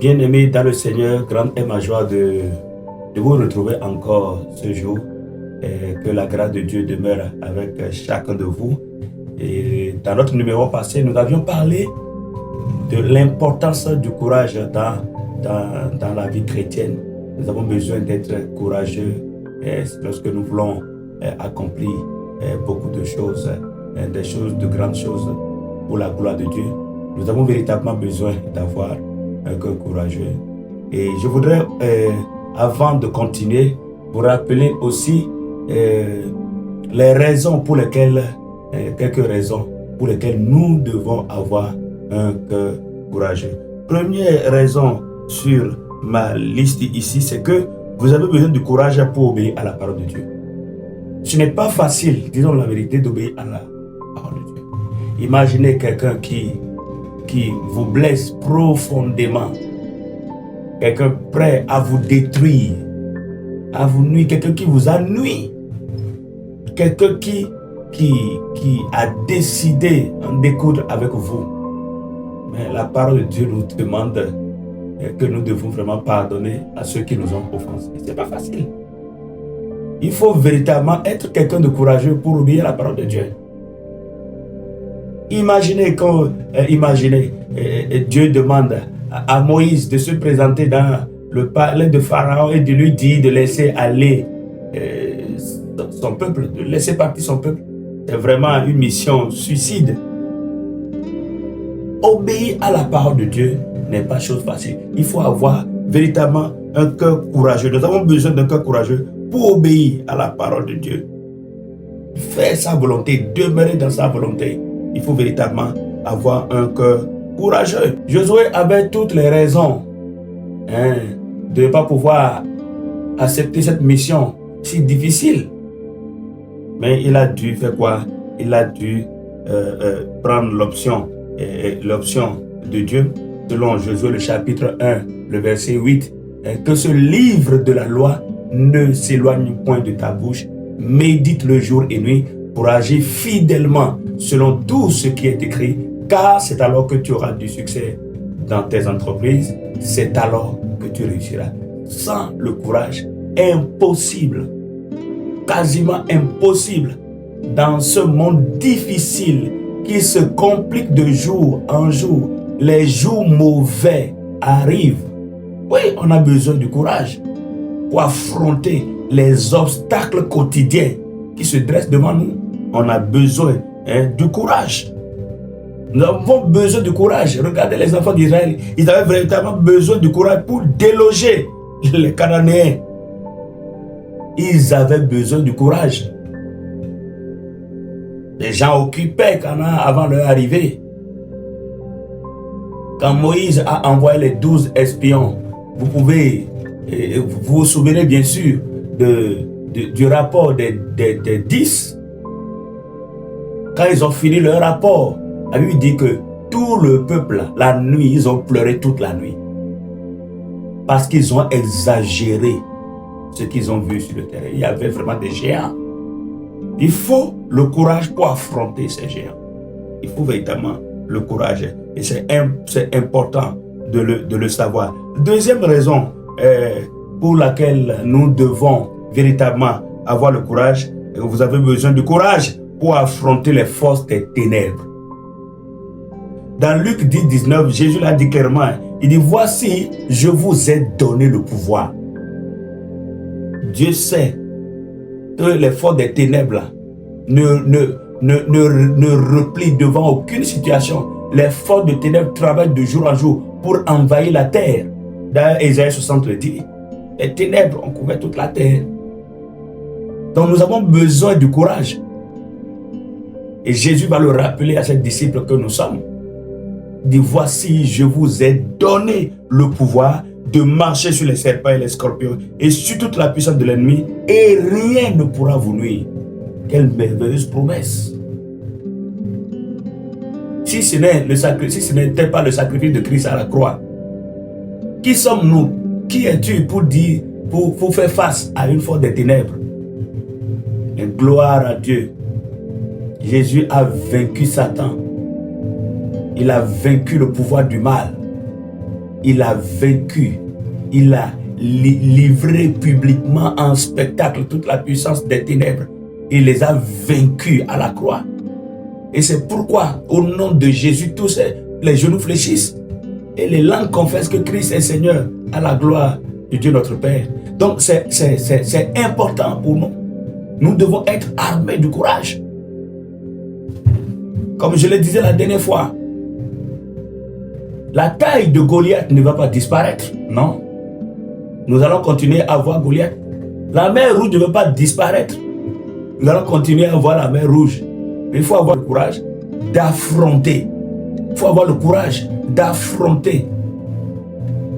Bien-aimés dans le Seigneur, grande est ma joie de vous retrouver encore ce jour. Et que la grâce de Dieu demeure avec chacun de vous. Et dans notre numéro passé, nous avions parlé de l'importance du courage dans la vie chrétienne. Nous avons besoin d'être courageux lorsque nous voulons accomplir beaucoup de choses, des choses, de grandes choses pour la gloire de Dieu. Nous avons véritablement besoin d'avoir un cœur courageux. Et je voudrais, avant de continuer, vous rappeler aussi les raisons pour lesquelles, quelques raisons pour lesquelles nous devons avoir un cœur courageux. Première raison sur ma liste ici, c'est que vous avez besoin de courage pour obéir à la parole de Dieu. Ce n'est pas facile, disons la vérité, d'obéir à la parole de Dieu. Imaginez quelqu'un qui vous blesse profondément, quelqu'un prêt à vous détruire, à vous nuire, quelqu'un qui vous a nui, quelqu'un qui a décidé en découdre avec vous. Mais la parole de Dieu nous demande que nous devons vraiment pardonner à ceux qui nous ont offensés. Ce n'est pas facile. Il faut véritablement être quelqu'un de courageux pour obéir à la parole de Dieu. Imaginez quand Dieu demande à Moïse de se présenter dans le palais de Pharaon et de lui dire de laisser aller son peuple, de laisser partir son peuple. C'est vraiment une mission suicide. Obéir à la parole de Dieu n'est pas chose facile. Il faut avoir véritablement un cœur courageux. Nous avons besoin d'un cœur courageux pour obéir à la parole de Dieu. Faire sa volonté, demeurer dans sa volonté. Il faut véritablement avoir un cœur courageux. Josué avait toutes les raisons de ne pas pouvoir accepter cette mission si difficile. Mais il a dû faire quoi? Il a dû prendre l'option de Dieu, selon Josué le chapitre 1, le verset 8, que ce livre de la loi ne s'éloigne point de ta bouche, médite le jour et nuit pour agir fidèlement selon tout ce qui est écrit, car c'est alors que tu auras du succès dans tes entreprises, c'est alors que tu réussiras. Sans le courage, impossible, quasiment impossible, dans ce monde difficile qui se complique de jour en jour, les jours mauvais arrivent. Oui, on a besoin du courage pour affronter les obstacles quotidiens qui se dressent devant nous. On a besoin du courage. Nous avons besoin du courage. Regardez les enfants d'Israël. Ils avaient véritablement besoin du courage pour déloger les Cananéens. Ils avaient besoin du courage. Les gens occupaient Canaan avant leur arrivée. Quand Moïse a envoyé les 12 espions, vous vous souvenez bien sûr du rapport des 10. Quand ils ont fini leur rapport, la Bible dit que tout le peuple, la nuit, ils ont pleuré toute la nuit. Parce qu'ils ont exagéré ce qu'ils ont vu sur le terrain. Il y avait vraiment des géants. Il faut le courage pour affronter ces géants. Il faut véritablement le courage. Et c'est important de le savoir. Deuxième raison pour laquelle nous devons véritablement avoir le courage, vous avez besoin de courage pour affronter les forces des ténèbres. Dans Luc 10, 19, Jésus l'a dit clairement, il dit, voici, je vous ai donné le pouvoir. Dieu sait que les forces des ténèbres ne replient devant aucune situation. Les forces de ténèbres travaillent de jour en jour pour envahir la terre. D'ailleurs, Ésaïe 60 le dit, les ténèbres ont couvert toute la terre. Donc nous avons besoin du courage. Et Jésus va le rappeler à ses disciples que nous sommes. Il dit, voici, je vous ai donné le pouvoir de marcher sur les serpents et les scorpions et sur toute la puissance de l'ennemi, et rien ne pourra vous nuire. Quelle merveilleuse promesse. Si ce n'était pas le sacrifice de Christ à la croix, qui sommes-nous? Qui es-tu pour faire face à une force des ténèbres? Et gloire à Dieu. Jésus a vaincu Satan. Il a vaincu le pouvoir du mal. il a vaincu, il a livré publiquement en spectacle toute la puissance des ténèbres. Il les a vaincus à la croix. Et c'est pourquoi, au nom de Jésus, tous les genoux fléchissent et les langues confessent que Christ est Seigneur, à la gloire de Dieu notre Père. Donc c'est important pour nous. Nous devons être armés du courage. Comme je le disais la dernière fois, la taille de Goliath ne va pas disparaître, non. Nous allons continuer à voir Goliath. La mer rouge ne va pas disparaître. Nous allons continuer à voir la mer rouge. Mais il faut avoir le courage d'affronter. Il faut avoir le courage d'affronter.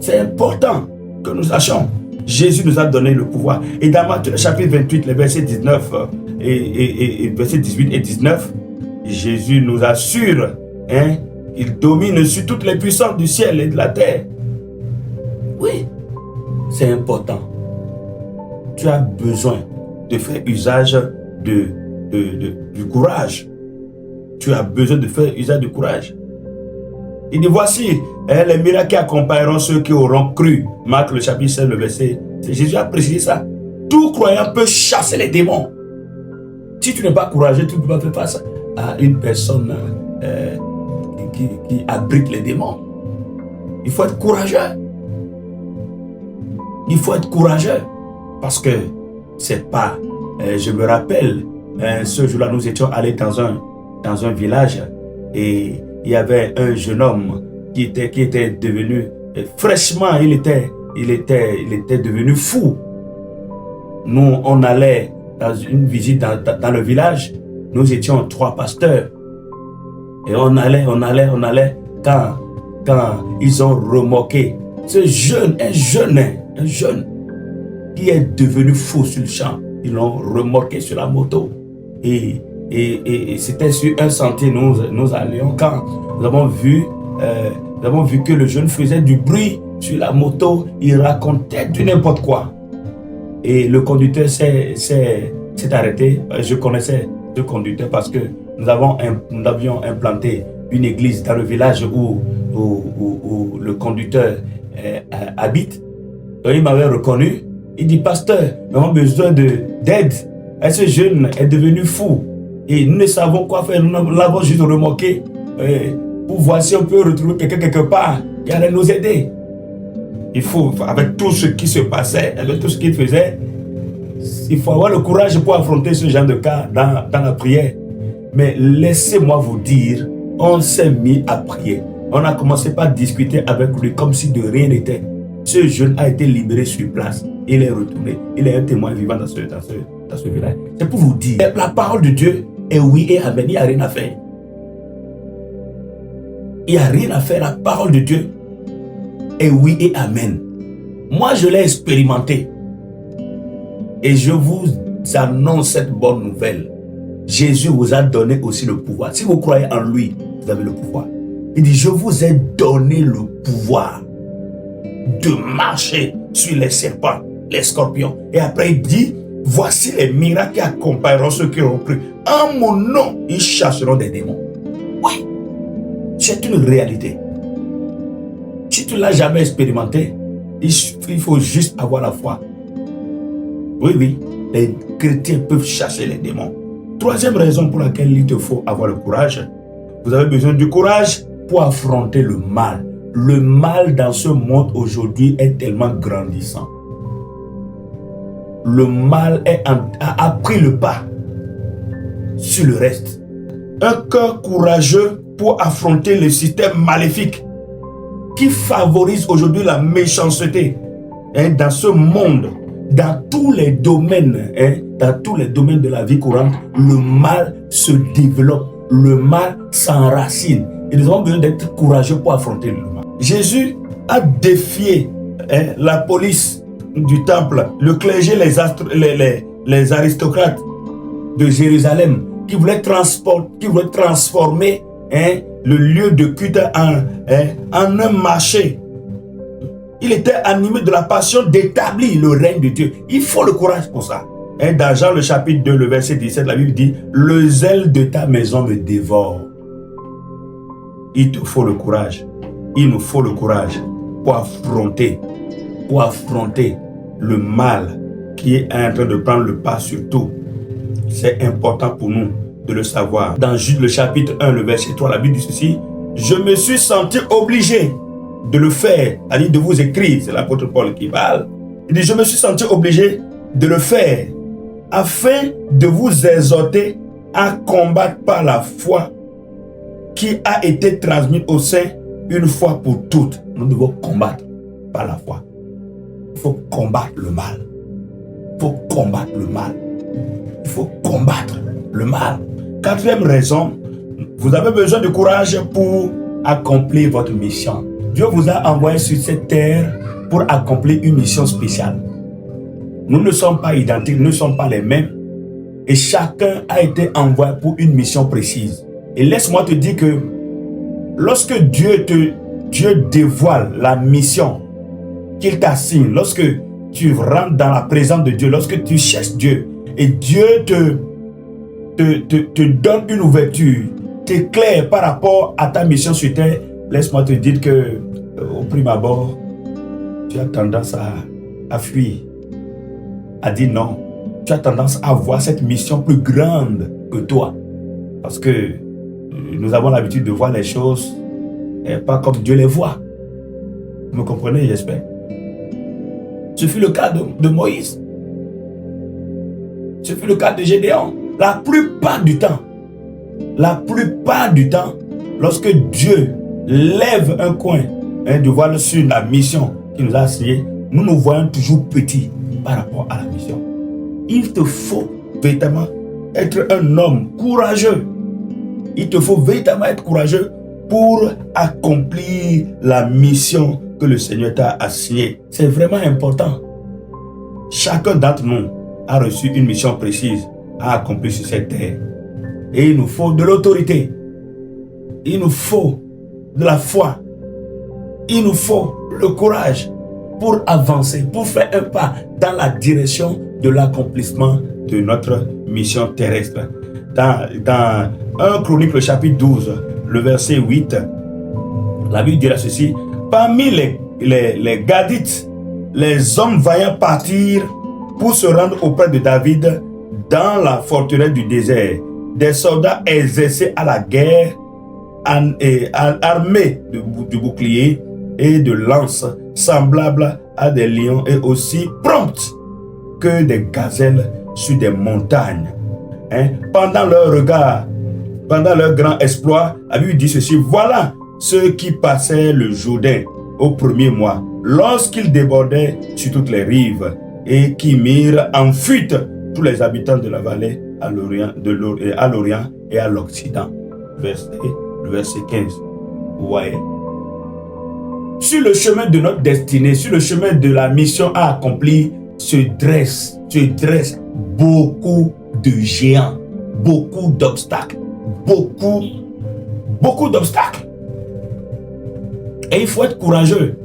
C'est important que nous sachions. Jésus nous a donné le pouvoir. Et dans Matthieu chapitre 28, les versets 19 et versets 18 et 19, Jésus nous assure, il domine sur toutes les puissances du ciel et de la terre. Oui, c'est important. Tu as besoin de faire usage du courage. Tu as besoin de faire usage du courage. Il dit, voici les miracles qui accompagneront ceux qui auront cru. Marc le chapitre 16, le verset. Jésus a précisé ça. Tout croyant peut chasser les démons. Si tu n'es pas courageux, tu ne peux pas faire face à une personne qui abrite les démons. Il faut être courageux. Il faut être courageux. Parce que c'est pas... je me rappelle, ce jour-là, nous étions allés dans un village et il y avait un jeune homme qui était devenu... fraîchement, il était devenu fou. Nous, on allait dans une visite dans le village. Nous étions 3 pasteurs. Et on allait quand ils ont remorqué ce jeune, un jeune qui est devenu fou sur le champ. Ils l'ont remorqué sur la moto. Et c'était sur un sentier, nous allions, quand nous avons vu que le jeune faisait du bruit sur la moto, il racontait du n'importe quoi. Et le conducteur s'est arrêté. Je connaissais le conducteur parce que nous avions implanté une église dans le village où le conducteur habite. Donc il m'avait reconnu. Il dit, pasteur, nous avons besoin d'aide. Ce jeune est devenu fou. Et nous ne savons quoi faire. Nous l'avons juste remorqué pour voir si on peut retrouver quelqu'un quelque part qui allait nous aider. Il faut, avec tout ce qui se passait, avec tout ce qu'il faisait, il faut avoir le courage pour affronter ce genre de cas dans la prière. Mais laissez-moi vous dire, on s'est mis à prier. On a commencé par discuter avec lui comme si de rien n'était. Ce jeune a été libéré sur place. Il est retourné. Il est un témoin vivant dans ce village. C'est pour vous dire, la parole de Dieu est oui et amen. Il n'y a rien à faire. Il n'y a rien à faire. La parole de Dieu est oui et amen. Moi, je l'ai expérimenté. Et je vous annonce cette bonne nouvelle. Jésus vous a donné aussi le pouvoir. Si vous croyez en lui, vous avez le pouvoir. Il dit, je vous ai donné le pouvoir de marcher sur les serpents, les scorpions. Et après, il dit, voici les miracles qui accompagneront ceux qui auront cru. En mon nom, ils chasseront des démons. Oui, c'est une réalité. Si tu ne l'as jamais expérimenté, il faut juste avoir la foi. Oui, les chrétiens peuvent chasser les démons. Troisième raison pour laquelle il te faut avoir le courage. Vous avez besoin du courage pour affronter le mal. Le mal dans ce monde aujourd'hui est tellement grandissant. Le mal a pris le pas sur le reste. Un cœur courageux pour affronter le système maléfique qui favorise aujourd'hui la méchanceté dans ce monde. Dans tous les domaines, dans tous les domaines de la vie courante, le mal se développe, le mal s'enracine. Et nous avons besoin d'être courageux pour affronter le mal. Jésus a défié la police du temple, le clergé, les aristocrates de Jérusalem qui voulaient transformer le lieu de culte en un marché. Il était animé de la passion d'établir le règne de Dieu. Il faut le courage pour ça. Dans Jean le chapitre 2, le verset 17, la Bible dit, le zèle de ta maison me dévore. Il te faut le courage. Il nous faut le courage pour affronter le mal qui est en train de prendre le pas sur tout. C'est important pour nous de le savoir. Dans Jude le chapitre 1, le verset 3, la Bible dit ceci: je me suis senti obligé de le faire, c'est-à-dire de vous écrire, c'est l'apôtre Paul qui parle. Il dit: je me suis senti obligé de le faire afin de vous exhorter à combattre par la foi qui a été transmise au sein une fois pour toutes. Nous devons combattre par la foi. Il faut combattre le mal. Il faut combattre le mal. Il faut combattre le mal. Quatrième raison, vous avez besoin de courage pour accomplir votre mission. Dieu vous a envoyé sur cette terre pour accomplir une mission spéciale. Nous ne sommes pas identiques, nous ne sommes pas les mêmes. Et chacun a été envoyé pour une mission précise. Et laisse-moi te dire que lorsque Dieu dévoile la mission qu'il t'assigne, lorsque tu rentres dans la présence de Dieu, lorsque tu cherches Dieu, et Dieu te donne une ouverture, t'éclaire par rapport à ta mission sur terre, laisse-moi te dire que au prime abord, tu as tendance à fuir, à dire non. Tu as tendance à voir cette mission plus grande que toi. Parce que nous avons l'habitude de voir les choses pas comme Dieu les voit. Vous me comprenez, j'espère. Ce fut le cas de Moïse. Ce fut le cas de Gédéon. La plupart du temps, lorsque Dieu lève un coin de voile sur la mission qu'il nous a assignée, nous nous voyons toujours petits par rapport à la mission. Il te faut véritablement être un homme courageux. Il te faut véritablement être courageux pour accomplir la mission que le Seigneur t'a assignée. C'est vraiment important. Chacun d'entre nous a reçu une mission précise à accomplir sur cette terre. Et il nous faut de l'autorité. Il nous faut de la foi. Il nous faut le courage pour avancer, pour faire un pas dans la direction de l'accomplissement de notre mission terrestre. Dans 1 Chronique, le chapitre 12, le verset 8, la Bible dira ceci: parmi les Gadites, les hommes vaillants partirent pour se rendre auprès de David dans la forteresse du désert. Des soldats exercés à la guerre, armés du bouclier et de lances, semblables à des lions et aussi promptes que des gazelles sur des montagnes. Pendant leur grand exploit, la Bible dit ceci: voilà ceux qui passaient le Jourdain au premier mois, lorsqu'ils débordaient sur toutes les rives et qui mirent en fuite tous les habitants de la vallée à l'Orient et à l'Occident. Verset 15. Vous voyez? Sur le chemin de notre destinée, sur le chemin de la mission à accomplir, se dresse beaucoup de géants, beaucoup d'obstacles, beaucoup d'obstacles. Et il faut être courageux.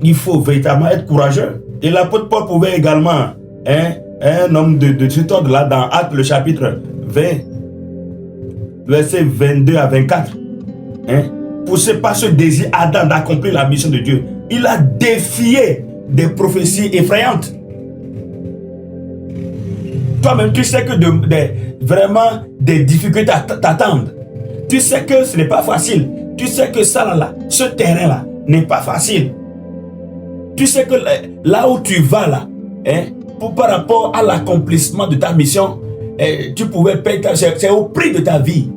Il faut véritablement être courageux. Et l'apôtre Paul pouvait également, un homme de cet ordre-là, dans Actes le chapitre 20, versets 22 à 24, poussé par ce désir ardent d'accomplir la mission de Dieu, il a défié des prophéties effrayantes. Toi-même, tu sais que vraiment des difficultés t'attendent. Tu sais que ce n'est pas facile. Tu sais que ça, ce terrain-là, n'est pas facile. Tu sais que là où tu vas, là, par rapport à l'accomplissement de ta mission, tu pouvais payer, c'est au prix de ta vie.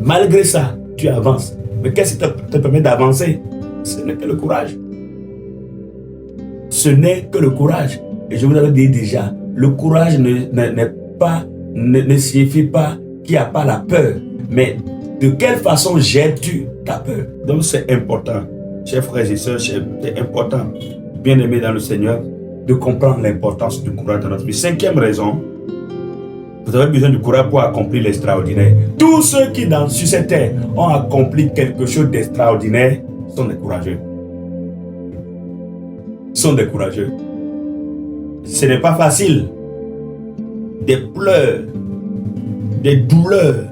Malgré ça, tu avances. Mais qu'est-ce qui te permet d'avancer? Ce n'est que le courage. Ce n'est que le courage. Et je vous l'avais dit déjà, le courage ne signifie pas qu'il n'y a pas la peur. Mais de quelle façon gères-tu ta peur? Donc c'est important, chers frères et sœurs, c'est important, bien-aimés dans le Seigneur, de comprendre l'importance du courage dans notre vie. Cinquième raison, vous avez besoin du courage pour accomplir l'extraordinaire. Tous ceux qui sur cette terre ont accompli quelque chose d'extraordinaire sont des courageux. Sont des courageux. Ce n'est pas facile. Des pleurs, des douleurs.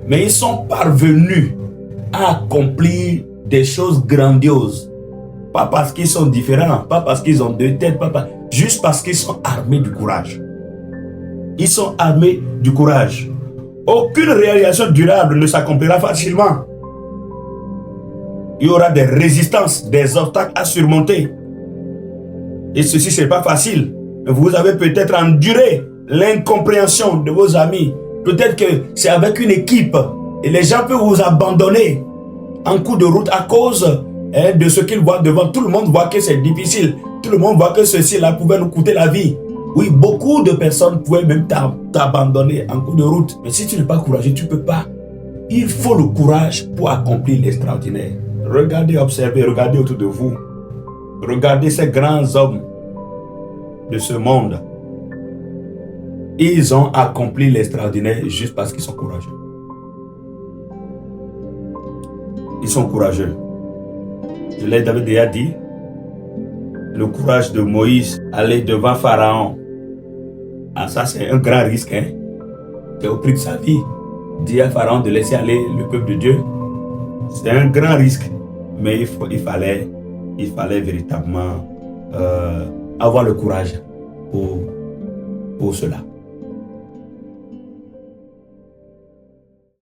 Mais ils sont parvenus à accomplir des choses grandioses. Pas parce qu'ils sont différents, pas parce qu'ils ont deux têtes, juste parce qu'ils sont armés du courage. Ils sont armés du courage. Aucune réalisation durable ne s'accomplira facilement. Il y aura des résistances, des obstacles à surmonter. Et ceci, ce n'est pas facile. Vous avez peut-être enduré l'incompréhension de vos amis. Peut-être que c'est avec une équipe. Et les gens peuvent vous abandonner en cours de route à cause de ce qu'ils voient devant. Tout le monde voit que c'est difficile. Tout le monde voit que ceci-là pouvait nous coûter la vie. Oui, beaucoup de personnes pouvaient même t'abandonner en cours de route. Mais si tu n'es pas courageux, tu ne peux pas. Il faut le courage pour accomplir l'extraordinaire. Regardez, observez, regardez autour de vous. Regardez ces grands hommes de ce monde. Ils ont accompli l'extraordinaire juste parce qu'ils sont courageux. Ils sont courageux. Je l'ai déjà dit. Le courage de Moïse, aller devant Pharaon. Ah, ça c'est un grand risque. C'est au prix de sa vie. Dire à Pharaon de laisser aller le peuple de Dieu. C'est un grand risque. Mais il fallait véritablement avoir le courage pour cela.